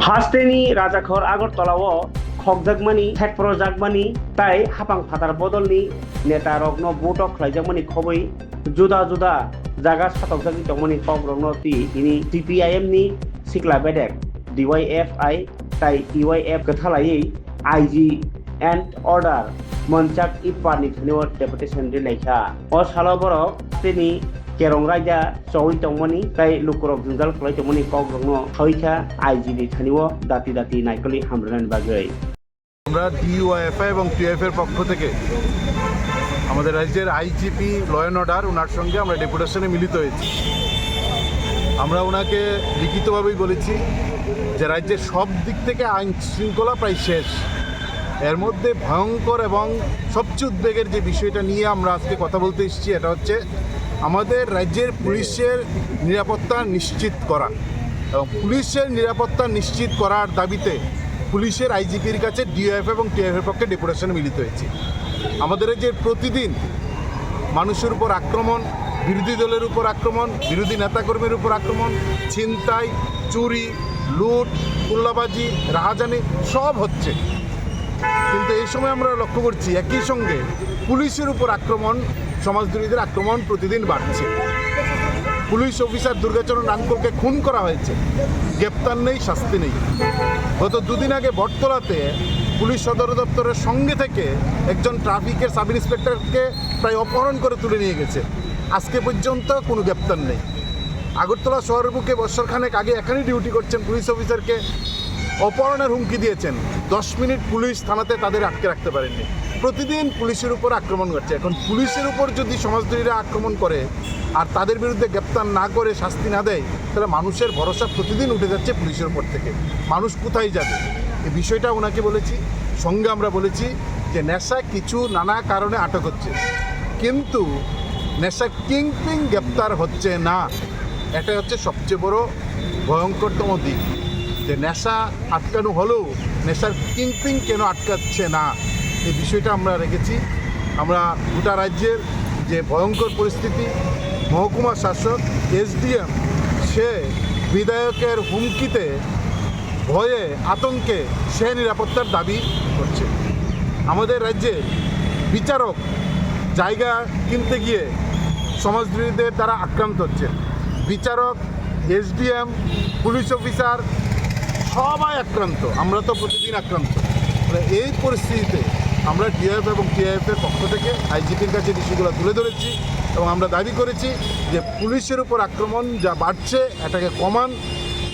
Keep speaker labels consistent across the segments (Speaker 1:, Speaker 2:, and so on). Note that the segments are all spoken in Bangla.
Speaker 1: हास्टेनि राजाखर आगरतलाव खगजागमानि थेटप्र जागमानि ताई हापां फादार बदलनि नेता रग्न बटक खलायजागमानि खबै जुदा जुदा जागा सातकजागि तंमनि कब रग्न ति इनि CPIM नि सिक्ला बेडेक DYFI ताई EYF गथालायै IG एंड ऑर्डर मनचाक इपानि थनिव डेपुटेशन रिलायखा अ सालो बरक तेनि केरं राजा चौई तंमनि ताई लुकुरक जुंजाल खलाय तंमनि कब रग्न थैखा IG नि थनिव दाति दाति नायकलि हामरान बागै
Speaker 2: আমরা DYFI এবং TF এর পক্ষ থেকে আমাদের রাজ্যের IGP ল অ্যান্ড অর্ডার ওনার সঙ্গে আমরা ডেপুটেশনে মিলিত হয়েছি। আমরা ওনাকে লিখিতভাবেই বলেছি যে রাজ্যের সব দিক থেকে আইন শৃঙ্খলা প্রায় শেষ, এর মধ্যে ভয়ঙ্কর এবং সবচেয়ে উদ্বেগের যে বিষয়টা নিয়ে আমরা আজকে কথা বলতে এসেছি এটা হচ্ছে আমাদের রাজ্যের পুলিশের নিরাপত্তা নিশ্চিত করা এবং পুলিশের নিরাপত্তা নিশ্চিত করার দাবিতে পুলিশের IGPর কাছে DYF এবং TF এর পক্ষে ডেপুটেশনে মিলিত হয়েছে। আমাদের যে প্রতিদিন মানুষের উপর আক্রমণ, বিরোধী দলের উপর আক্রমণ, বিরোধী নেতাকর্মীর উপর আক্রমণ, ছিনতাই, চুরি, লুট, কুল্লাবাজি, রাহাজানি সব হচ্ছে, কিন্তু এই সময় আমরা লক্ষ্য করছি একই সঙ্গে পুলিশের উপর আক্রমণ, সমাজবিরোধীদের আক্রমণ প্রতিদিন বাড়ছে। পুলিশ অফিসার দুর্গাচরণ রাঙ্কলকে খুন করা হয়েছে, গ্রেপ্তার নেই, শাস্তি নেই। গত দুদিন আগে বটতলাতে পুলিশ সদর দপ্তরের সঙ্গে থেকে একজন ট্রাফিকের সাব ইন্সপেক্টরকে প্রায় অপহরণ করে তুলে নিয়ে গেছে, আজকে পর্যন্ত কোনো গ্রেপ্তার নেই। আগরতলা শহরের বুকে বছরখানেক আগে এখানেই ডিউটি করছেন পুলিশ অফিসারকে অপহরণের হুমকি দিয়েছেন, 10 মিনিট পুলিশ থানাতে তাদের আটকে রাখতে পারেননি। প্রতিদিন পুলিশের উপর আক্রমণ করছে। এখন পুলিশের উপর যদি সমাজদ্রোহীরা আক্রমণ করে আর তাদের বিরুদ্ধে গ্রেপ্তার না করে শাস্তি না দেয়, তাহলে মানুষের ভরসা প্রতিদিন উঠে যাচ্ছে পুলিশের উপর থেকে। মানুষ কোথায় যাবে? এই বিষয়টা ওনাকে বলেছি। সঙ্গে আমরা বলেছি যে নেশা কিছু নানা কারণে আটক হচ্ছে, কিন্তু নেশা কিংপিং গ্রেপ্তার হচ্ছে না। এটা হচ্ছে সবচেয়ে বড় ভয়ঙ্করতম দিক, যে নেশা আটকানো হলেও নেশার কিংপিং কেন আটকাচ্ছে না, এই বিষয়টা আমরা রেখেছি। আমরা গোটা রাজ্যের যে ভয়ঙ্কর পরিস্থিতি, মহকুমা শাসক SDM সে বিধায়কের হুমকিতে ভয়ে আতঙ্কে সে নিরাপত্তার দাবি করছে। আমাদের রাজ্যে বিচারক জায়গা কিনতে গিয়ে সমাজবিরোধীদের দ্বারা আক্রান্ত হচ্ছে। বিচারক, SDM, পুলিশ অফিসার সবাই আক্রান্ত, আমরা তো প্রতিদিন আক্রান্ত। এই পরিস্থিতিতে আমরা DYF এবং TF এর পক্ষ থেকে IGPর কাছে বিষয়গুলো তুলে ধরেছি এবং আমরা দাবি করেছি যে পুলিশের উপর আক্রমণ যা বাড়ছে এটাকে কমান,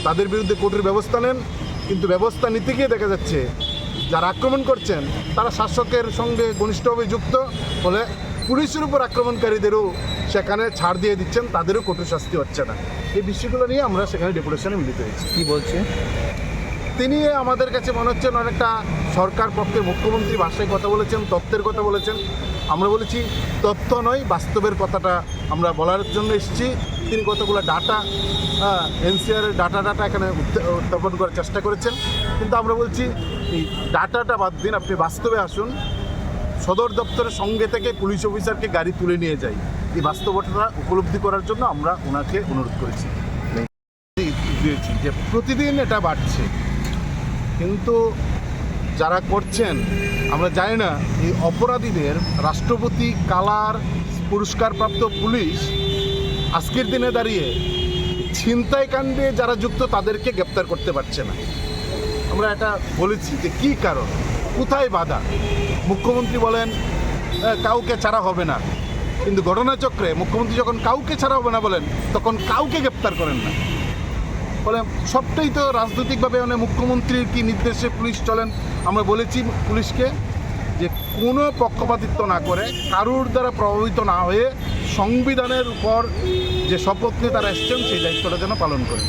Speaker 2: তাদের বিরুদ্ধে কঠোর ব্যবস্থা নেন। কিন্তু ব্যবস্থা নিতে গিয়ে দেখা যাচ্ছে যারা আক্রমণ করছেন তারা শাসকের সঙ্গে ঘনিষ্ঠভাবে যুক্ত, ফলে পুলিশের উপর আক্রমণকারীদেরও সেখানে ছাড় দিয়ে দিচ্ছেন, তাদেরও কঠোর শাস্তি হচ্ছে না। এই বিষয়গুলো নিয়ে আমরা সেখানে ডেপুটেশনে মিলিত হয়েছি।
Speaker 3: কি বলছে
Speaker 2: তিনি? আমাদের কাছে মনে হচ্ছেন অনেকটা সরকার পক্ষে মুখ্যমন্ত্রী ভাষায় কথা বলেছেন, তথ্যের কথা বলেছেন। আমরা বলেছি তথ্য নয়, বাস্তবের কথাটা আমরা বলার জন্য এসেছি। তিনি কতগুলো ডাটা, NCR ডাটা এখানে উত্থাপন করার চেষ্টা করেছেন, কিন্তু আমরা বলছি এই ডাটাটা বাদ দিন, আপনি বাস্তবে আসুন। সদর দপ্তরের সঙ্গে থেকে পুলিশ অফিসারকে গাড়ি তুলে নিয়ে যাই, এই বাস্তবতা উপলব্ধি করার জন্য আমরা ওনাকে অনুরোধ করেছি দিয়েছি যে প্রতিদিন এটা বাড়ছে, কিন্তু যারা করছেন আমরা জানি না। এই অপরাধীদের রাষ্ট্রপতি কালার পুরস্কারপ্রাপ্ত পুলিশ আজকের দিনে দাঁড়িয়ে ছিনতাই কাণ্ডে যারা যুক্ত তাদেরকে গ্রেপ্তার করতে পারছে না। আমরা এটা বলেছি যে কী কারণ, কোথায় বাধা? মুখ্যমন্ত্রী বলেন কাউকে ছাড়া হবে না, কিন্তু ঘটনাচক্রে মুখ্যমন্ত্রী যখন কাউকে ছাড়া হবে না বলেন তখন কাউকে গ্রেপ্তার করেন না। ফলে সবটাই তো রাজনৈতিকভাবে মানে মুখ্যমন্ত্রীর কি নির্দেশে পুলিশ চলেন। আমরা বলেছি পুলিশকে যে কোনো পক্ষপাতিত্ব না করে, কারুর দ্বারা প্রভাবিত না হয়ে সংবিধানের উপর যে শপথ নিয়ে তারা এসছেন সেই দায়িত্বটা যেন পালন করে।